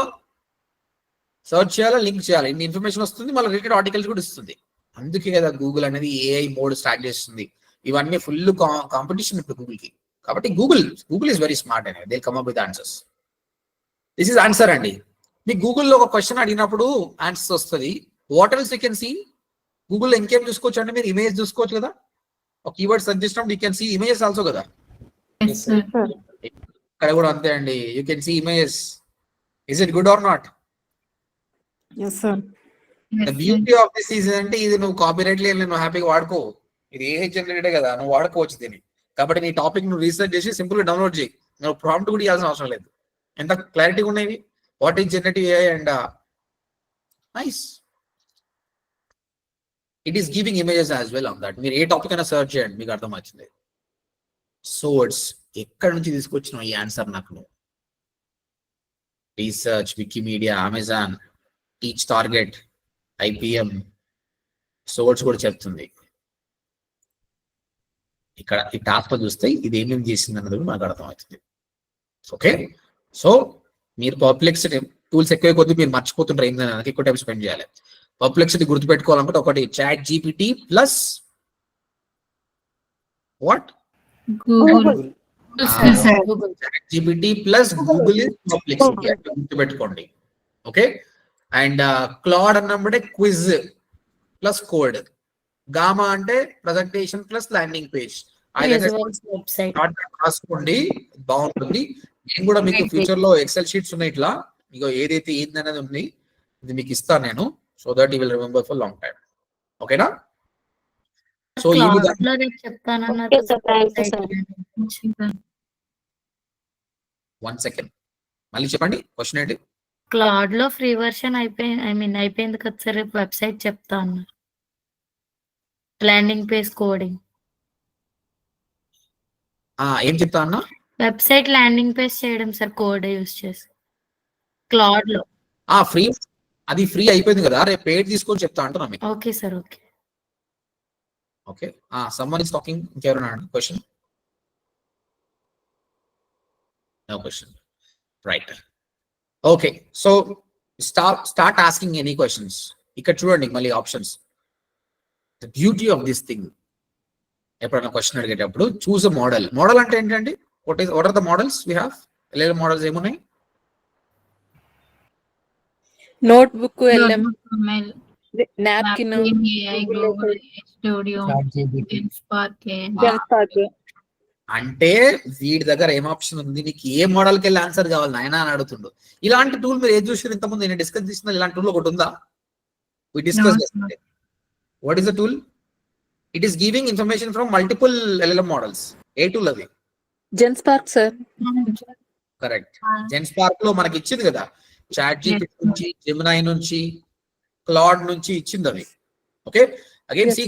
search cheyala, link cheyala, in information vastundi, malla related articles kuda istundi. Anduke kada Google anedi AI mode start chestundi. Ivanni full competition ఇప్పుడు Google ki. Kabatti Google is very smart and they'll come up with answers. This is answer అండి. మీకు గూగుల్లో ఒక question అడిగినప్పుడు answers వస్తుంది. What else you can see? గూగుల్లో ఇంకేం చూసుకోవచ్చు అంటే మీరు ఇమేజ్ చూసుకోవచ్చు కదా. ఒక కీవర్డ్ సెర్చ్ చేసినప్పుడు you can see images also కదా. ఇక్కడ కూడా అంతే అండి, you can see images. Is it good or not? Yes sir. The beauty of this is అంటే ఇది నువ్వు కాపీరైట్ లేదు, నువ్వు హ్యాపీగా వాడుకో. ఇది ఏ జనరేటెడ్ కదా, నువ్వు వాడుకోవచ్చు దీన్ని. కాబట్టి నీ టాపిక్ నువ్వు రీసెర్చ్ చేసి సింపుల్ గా డౌన్లోడ్ చేయి. నువ్వు ప్రాంప్ట్ కూడా ఇవ్వాల్సిన అవసరం లేదు. ఎంత క్లారిటీగా ఉన్నాయి. What is generative AI? And nice. It is giving images as well on that. మీరు ఏ టాపిక్ అయినా సర్చ్ చేయండి, మీకు అర్థం వచ్చింది. సోర్స్ ఎక్కడి నుంచి తీసుకొచ్చిన ఈ ఆన్సర్ నాకు? Research, Wikimedia, Amazon, teach target, IPM. Source కూడా చెప్తుంది. ఇక్కడ ఈ టాస్క్ చూస్తే ఇది ఏమేమి చేసింది అన్నది మనకు అర్థమవుతుంది. ఓకే, సో మీరు పర్ప్లెక్సిటీ టూల్స్ ఎక్కువ కొద్ది మీరు మర్చిపోతుంటారు, ఏంటంటే ఎక్కువ టైం స్పెండ్ చేయాలి. పర్ప్లెక్సిటీ గుర్తుపెట్టుకోవాలనుకుంటే ఒకటి ChatGPT plus what? Google. ChatGPT plus Google is Perplexity గుర్తుపెట్టుకోండి. ఓకే, అండ్ క్లాడ్ అన్నప్పుడే క్విజ్ ప్లస్ కోడ్. గామా అంటే ప్రజెంటేషన్ ప్లస్ ల్యాండింగ్ పేజ్. రాసుకోండి, బాగుంటుంది. నేను కూడా మీకు ఫ్యూచర్ లో ఎక్సెల్ షీట్స్ ఉన్నాయి, ఇట్లా మీకు ఏదైతే ఏంది అనేది ఉంది, ఇది మీకు ఇస్తాను నేను, so that you will remember for long time. ఓకేనా? సో ఈ విధంగా వన్ సెకండ్ మళ్ళీ చెప్పండి, క్వశ్చన్ ఏంటి? క్లాడ్ లో ఫ్రీ వర్షన్ అయిపోయింది కదా సార్, వెబ్సైట్ చెప్తా అన్నారు. ల్యాండింగ్ పేజ్ కోడింగ్ ఏం చెప్తా అన్నా? వెబ్సైట్ ల్యాండింగ్ పేజ్ చేయడం సార్, కోడ్ యూస్ చేసి క్లాడ్ లో. ఫ్రీ, అది ఫ్రీ అయిపోయింది కదా, రేపు పేడ్ తీసుకొని చెప్తా అంటున్నా మీకు. Okay sir. Okay okay, someone is talking. ఇంకెవరైనా question? No question, right. Okay, so start asking any questions. ఇక్కడ చూడండి మళ్ళీ options. The beauty of this thing, ఎప్పుడైనా క్వశ్చన్ అడిగేటప్పుడు చూస్ అ మోడల్. మోడల్ అంటే ఏంటండి? What are the models we have? LLM models ఏమున్నాయి? Notebook, napkin, Google studio, spark, అంటే వీడి దగ్గర ఏం ఆప్షన్ ఉంది, నీకు ఏ మోడల్కి వెళ్ళి ఆన్సర్ కావాలి నాయన అని అడుగుతుండు. ఇలాంటి టూల్ మీరు ఏది చూసారు ఇంతకుముందు నేను డిస్కస్ చేసిన ఇలాంటి టూల్ ఒకటి ఉందా? వి డిస్కస్ చేస్తుంటే what is the tool? It is giving information from multiple LLM models. A tool అది? జెన్స్పార్క్ సార్. కరెక్ట్. జెన్స్పార్క్ లో మనకి ఇచ్చింది కదా, చాట్ జీపీటీ నుంచి, జెమినై నుంచి, క్లాడ్ నుంచి ఇచ్చింది అది. Okay, again see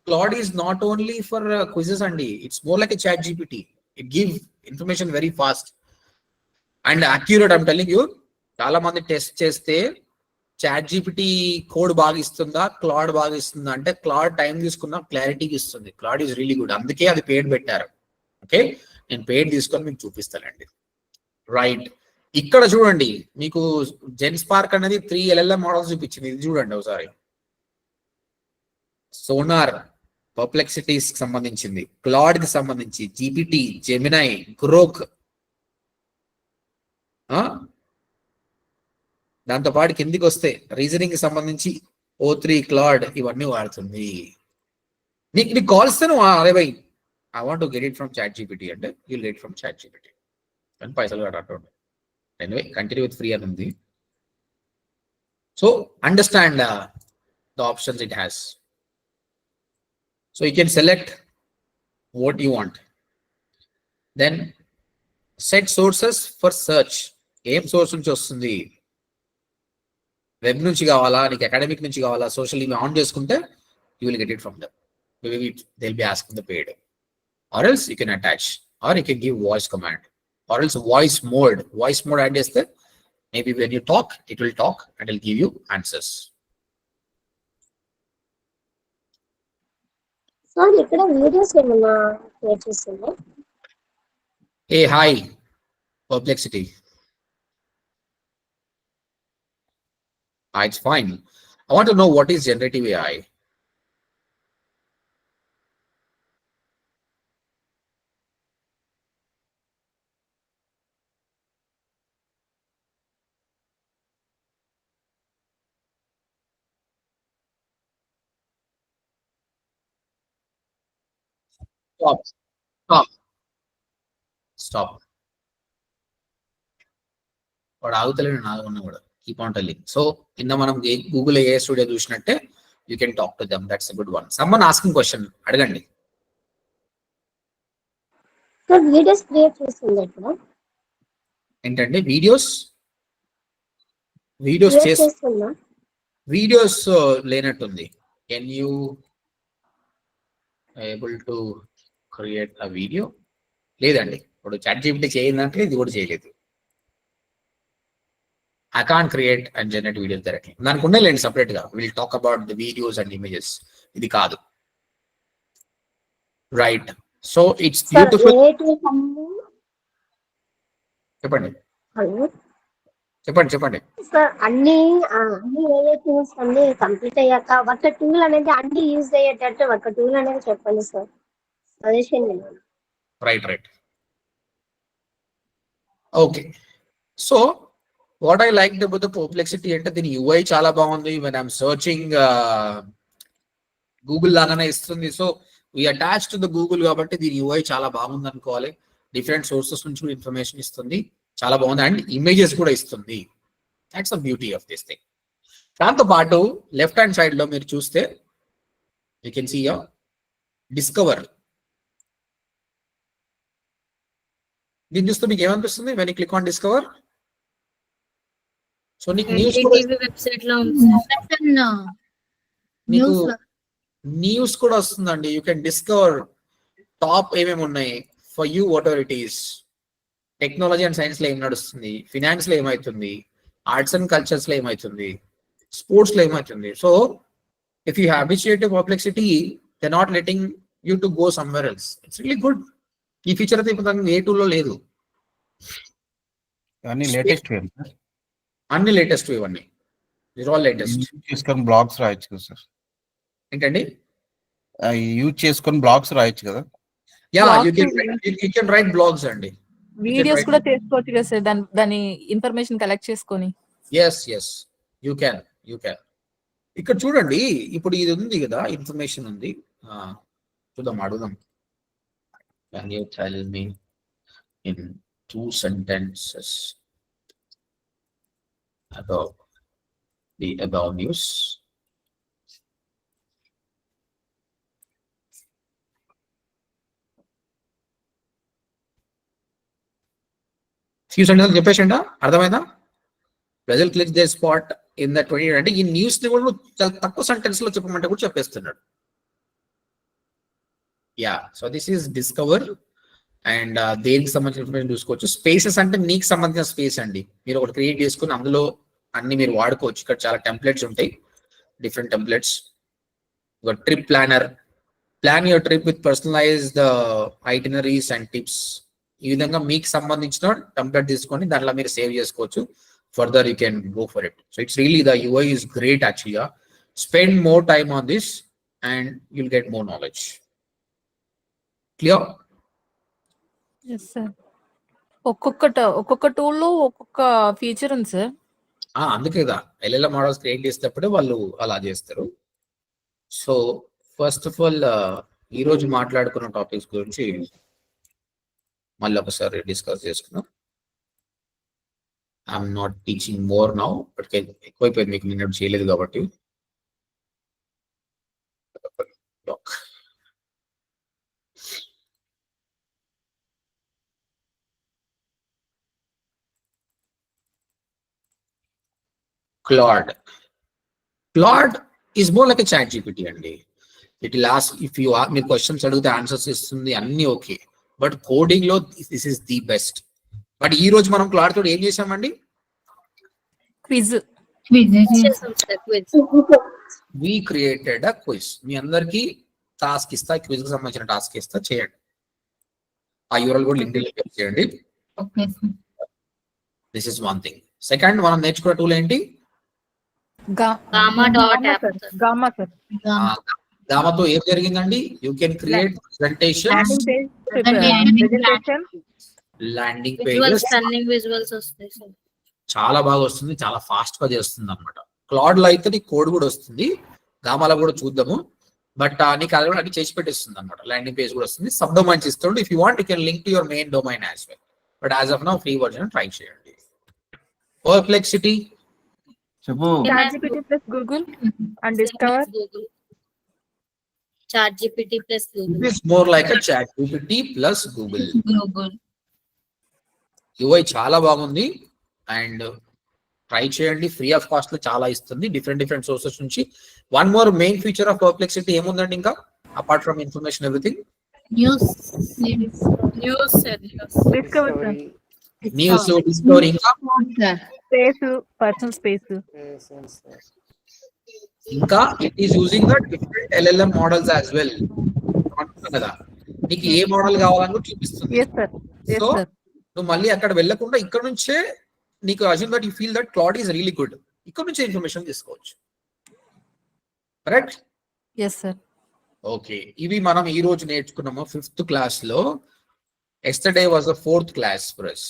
Claude is not only for quizzes andi, it's more like a chat gpt. It gives information very fast and accurate. I'm telling you, చాలా మంది టెస్ట్ చేస్తే chat GPT code బాగా ఇస్తుందా, Claude బాగా ఇస్తుందా అంటే Claude time తీసుకున్నా క్లారిటీకి ఇస్తుంది. క్లాడ్ ఈజ్ రియలీ గుడ్, అందుకే అది పేడ్ పెట్టారు. ఓకే, నేను పేడ్ తీసుకొని మీకు చూపిస్తానండి. రైట్, ఇక్కడ చూడండి మీకు జెన్స్పార్క్ అనేది 3 LLM మోడల్స్ చూపించింది. ఇది చూడండి ఒకసారి. సోనార్ పర్ప్లెక్సిటీస్ కి సంబంధించింది, క్లాడ్ కి సంబంధించి, జీపీటీ, జెమినై, గ్రోక్, దాంతో పాటు కిందికి వస్తే రీజనింగ్ కి సంబంధించి O3, క్లాడ్ ఇవన్నీ వాడుతుంది. నీకు కాల్స్తే నువ్వు అరే buy I want to get it from ChatGPT అంటే you get from ChatGPT, కానీ పైసలు కట్టాలి. ఎనివే కంటిన్యూ విత్ ఫ్రీ అని ఉంది. So understand the options it has. So you can select what you want. Then set sources for search. ఏం source నుంచి వస్తుంది? Web నుంచి కావాలా, నీకు అకాడమిక్ నుంచి కావాలా, సోషల్ ఇవి ఆన్ చేసుకుంటే you will get it from them. Maybe they'll be asking the paid. Or else you can attach, or you can give voice command, or else voice mode. Voice mode add చేస్తే maybe when you talk, it will talk and it will give you answers. So ఇక్కడ videos ఏమన్నా create చేస్తుందా? Hey, hi, Perplexity. It's fine. I want to know what is generative AI. Stop. వాడు ఆగుతలేడు, నాలుగున్నా కూడా keep on telling. So కింద మనం Google AI studio చూసినట్టే you can talk to them. That's a good one. Someone asking question, అడగండి. Videos create చేస్తుంది ఇక్కడ. ఏంటంటే videos చేస్తుందా? వీడియోస్ లేనట్టుంది. Can you able to create a video? లేదండి, ఇప్పుడు చాట్ జీపీటీ చేయిందంటే ఇది కూడా చేయలేదు. I can't create and generate videos directly. దానికి ఉండలేండి సపరేట్ గా. Will talk about the videos and images. ఇది కాదు. Right, so it's beautiful. చెప్పండి చెప్పండి. సార్ అన్ని AI టూల్స్ అన్ని కంప్లీట్ అయ్యాక ఒక టూల్ అనేది అన్ని యూజ్ అయ్యేటట్టు ఒక టూల్ అనేది చెప్పండి sir, suggestion. Right. Okay, so what I liked about the Perplexity అంటే దీని UI చాలా బాగుంది. when I'm searching గూగుల్ లాగానే ఇస్తుంది. So we attach to the Google కాబట్టి దీని UI చాలా బాగుంది అనుకోవాలి. డిఫరెంట్ సోర్సెస్ నుంచి కూడా ఇన్ఫర్మేషన్ ఇస్తుంది, చాలా బాగుంది. అండ్ ఇమేజెస్ కూడా ఇస్తుంది. That's the beauty of this thing. దాంతో పాటు లెఫ్ట్ హ్యాండ్ సైడ్ లో మీరు చూస్తే యూ కెన్ సీ డిస్కవర్. దీన్ని చూస్తే మీకు ఏమనిపిస్తుంది when you click on discover? So నీకు న్యూస్ కూడా వస్తుందండి. యూ కెన్ డిస్కవర్ టాప్ ఏమేమి ఉన్నాయి for you, what ever it is. Technology and science లో ఏం నడుస్తుంది, ఫినాన్స్ లో ఏమవుతుంది, ఆర్ట్స్ అండ్ కల్చర్స్ లో ఏమవుతుంది, స్పోర్ట్స్ లో ఏమవుతుంది. So if you habituate Perplexity, they not letting you to go somewhere else. It's really good. ఈ ఫీచర్ అయితే ఇప్పుడు ఏ టూల్లో లేదు. అన్ని లేటెస్ట్ అన్ని లేటెస్ట్ ఇవన్నీ లేటెస్ట్. చేసుకొని బ్లాగ్స్ రాయొచ్చు కదా సార్? ఏంటండి? యూజ్ చేసుకొని బ్లాగ్స్ రాయొచ్చు కదా? Yeah, you can write blogs అండి. వీడియోస్ కూడా చేసుకోవచ్చు కదా సార్, దాని ఇన్ఫర్మేషన్ కలెక్ట్ చేసుకొని. yes you can ఇక్కడ చూడండి, ఇప్పుడు ఇది ఉంది కదా, ఇన్ఫర్మేషన్ ఉంది. చూద్దాం, అడుగుదాం. Can you tell me in 2 sentences about the above news? Few sentence చెప్పేసిండా? అర్థమైందా? ప్రజలు click they spot in the 20 అంటే ఈ న్యూస్ ని కూడా చాలా తక్కువ సెంటెన్స్ లో చెప్పమంటే కూడా చెప్పేస్తున్నాడు. Yeah, so this is Discover. And దేనికి సంబంధించిన ఇన్ఫర్మేషన్ చూసుకోవచ్చు. స్పేసెస్ అంటే నీకు సంబంధించిన స్పేస్ అండి. మీరు ఒకటి క్రియేట్ చేసుకుని అందులో అన్ని మీరు వాడుకోవచ్చు. ఇక్కడ చాలా టెంప్లెట్స్ ఉంటాయి, డిఫరెంట్ టెంప్లెట్స్. ఒక trip planner, plan your trip with personalized itineraries and tips. ఈ విధంగా మీకు సంబంధించిన టెంప్లెట్ తీసుకొని దాంట్లో మీరు సేవ్ చేసుకోవచ్చు. Further you can go for it. So it's really the UI is great actually. Spend more time on this and you'll get more knowledge. Clear? Yes sir. ఒక్కొక్క tool లో ఒక్కొక్క ఫీచర్ ఉంది sir. అందుకే కదా LLM models create చేసేటప్పుడే వాళ్ళు అలా చేస్తారు. సో ఫస్ట్ ఆఫ్ ఆల్ ఈ రోజు మాట్లాడుకున్న టాపిక్స్ గురించి మళ్ళీ ఒకసారి డిస్కస్ చేసుకుందాం. I'm not teaching more now, but ఎక్కువైపోయింది మీకు, నిన్న చేయలేదు కాబట్టి. Claude is more like a chat GPT అండి. It will ask if you are మీరు క్వశ్చన్స్ అడిగితే ఆన్సర్స్ ఇస్తుంది, అన్ని ఓకే. బట్ కోడింగ్ లో this is the best. But ఈ రోజు మనం క్లాడ్ తోటి ఏం చేసామండి? Quiz. We created a quiz. మీ అందరికి టాస్క్ ఇస్తా, క్విజ్ కి సంబంధించిన టాస్క్ ఇస్తా, చేయండి. ఆ URL కూడా లింక్ చేయండి. This is one thing. Second, మనం నేర్చుకున్న టూల్ ఏంటి? గామాతో ఏం జరిగిందండి? You can create presentation, landing pages. చాలా బాగా వస్తుంది, చాలా ఫాస్ట్ గా చేస్తుంది అనమాట. క్లాడ్ లో అయితే నీకు కోడ్ కూడా వస్తుంది, గామాలో కూడా చూద్దాము. బట్ నీకు అది కూడా అన్ని చేసి పెట్టిస్తుంది అనమాట. ల్యాండింగ్ పేజ్ కూడా వస్తుంది, సబ్ డొమైన్స్ ఇస్తాడు. If you want you can link to your main domain as well. But as of now free version try చేయండి. పర్ప్లెక్సిటీ చెప్పు. ChatGPT plus Google and Discover. ChatGPT plus Google. It is more like a ChatGPT plus Google. UI చాలా బాగుంది and try చేయండి. Free of cost లో చాలా ఇస్తుంది, different sources నుంచి. One more main feature of Perplexity ఏముందండి ఇంకా, apart from information everything? News, discover, ఇంకా Space, personal space. ఇంకా it is using the different LLM models as well. కదా నీకు ఏ మోడల్ కావాలని కూడా చూపిస్తుంది. సో నువ్వు మళ్ళీ అక్కడ వెళ్ళకుండా ఇక్కడ నుంచే నీకు assume that you feel that Claude is really good, ఇక్కడ నుంచే ఇన్ఫర్మేషన్ తీసుకోవచ్చు. కరెక్ట్? Yes sir. ఓకే, ఇవి మనం ఈ రోజు నేర్చుకున్నాము 5th క్లాస్ లో. Yesterday was the 4th class for us.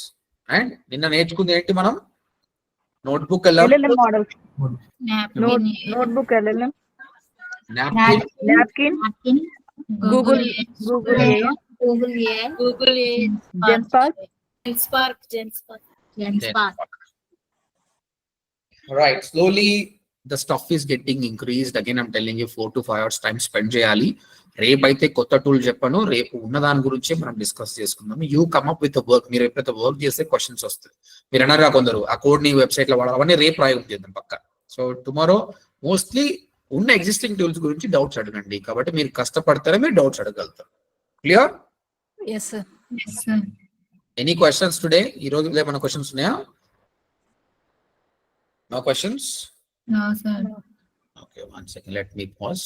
And నిన్న నేర్చుకుంది ఏంటి మనం? Notebook LLM models. Notebook LLM. Napkin. Google AI. GenSpark. Right, slowly the stuff is getting increased. Again I'm telling you 4 to 5 hours time spend చేయాలి. రేపైతే కొత్త tool చెప్పను, రేపు ఉన్న దాని గురించి మనం డిస్కస్ చేసుకుందాం. You come up with work. మీరు ఎప్పుడైతే వర్క్ చేస్తే క్వశ్చన్స్ వస్తాయి. మీరు అన్నారుగా కొందరు ఆ కోడ్ ని వెబ్సైట్ లో వాడాలని, రేపు ప్రయోగం చేద్దాం పక్క. సో టుమారో మోస్ట్లీ ఉన్న ఎగ్జిస్టింగ్ టూల్స్ గురించి డౌట్స్ అడగండి. కాబట్టి మీరు కష్టపడతారే మీరు డౌట్స్ అడగలుగుతారు. Clear? Yes sir. Any questions today? ఈ రోజు ఏమైనా క్వశ్చన్స్ ఉన్నాయా? No questions? No, sir. Okay, one second. Let me pause.